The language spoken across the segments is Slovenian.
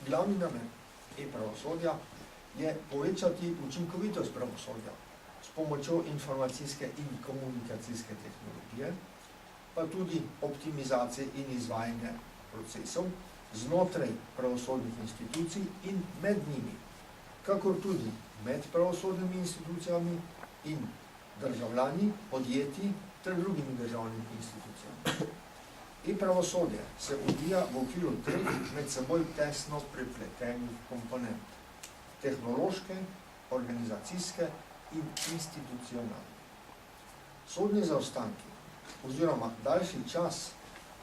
Glavni namen e-pravosodja je povečati učinkovitost pravosodja s pomočjo informacijske in komunikacijske tehnologije, pa tudi optimizacije in izvajanja procesov znotraj pravosodnih institucij in med njimi, kakor tudi med pravosodnimi institucijami in državljani, podjetji ter drugimi državnimi institucijami. E-pravosodje se odvija v okviru treh med seboj tesno prepletenih komponent: tehnološke, organizacijske in institucionalne. Sodni zaostanki oziroma daljši čas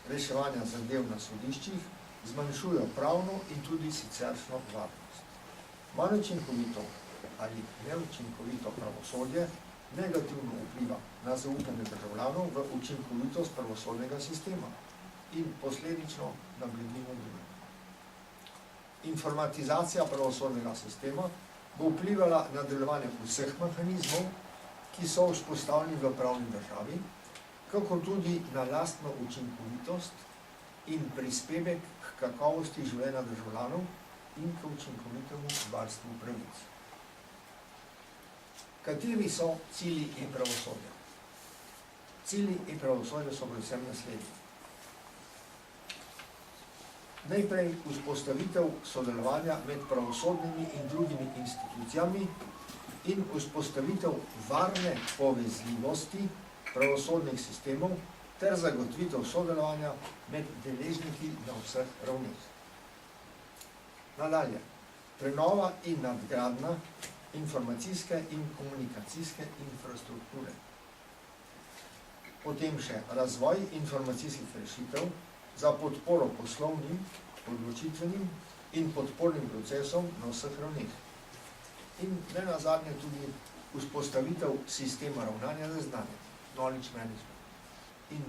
reševanja zadev na sodiščih zmanjšujejo pravno in tudi siceršnjo varnost. Manj učinkovito ali neučinkovito pravosodje negativno vpliva na zaupanje državljanov v učinkovitost pravosodnega sistema in posledično na blaginjo družbe. Informatizacija pravosodnega sistema bo vplivala na delovanje vseh mehanizmov, ki so vzpostavljeni v pravni državi, kakor tudi na lastno učinkovitost in prispevek k kakovosti življenja državljanov in k učinkovitemu varstvu pravic. Kateri so cilji e-pravosodja? Cilji e-pravosodja so predvsem naslednji. Najprej vzpostavitev sodelovanja med pravosodnimi in drugimi institucijami in vzpostavitev varne povezljivosti pravosodnih sistemov ter zagotovitev sodelovanja med deležniki na vseh ravneh. Nadalje, prenova in nadgradnja informacijske in komunikacijske infrastrukture. Potem še razvoj informacijskih rešitev za podporo poslovnim, odločitvenim in podpornim procesom na vseh ravneh. In nenazadnje tudi vzpostavitev sistema ravnanja z znanjem, knowledge management, in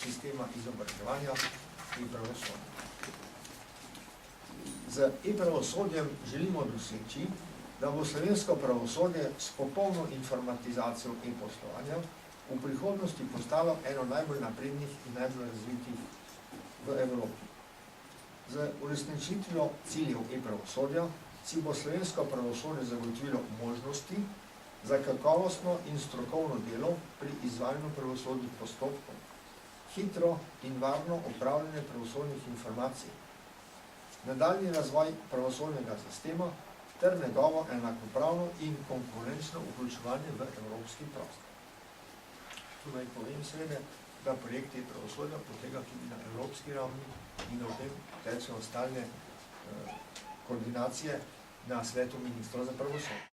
sistema izobraževanja e-pravosodja. Z e-pravosodjem želimo doseči, da bo slovensko pravosodje s popolno informatizacijo e-poslovanja v prihodnosti postalo eno najbolj naprednih in najbolj razvitih v Evropi. Z uresničitvijo ciljev e-pravosodja si bo slovensko pravosodje zagotovilo možnosti za kakovostno in strokovno delo pri izvajanju pravosodnih postopkov, hitro in varno upravljanje pravosodnih informacij, nadaljnji razvoj pravosodnega sistema ter njegovo enakopravno in konkurenčno vključevanje v evropski prostor. Tu naj povem seveda, da projekt e-pravosodja poteka tudi na evropski ravni in da v tem tečejo stalne koordinacije na svetu ministrov za pravosodje.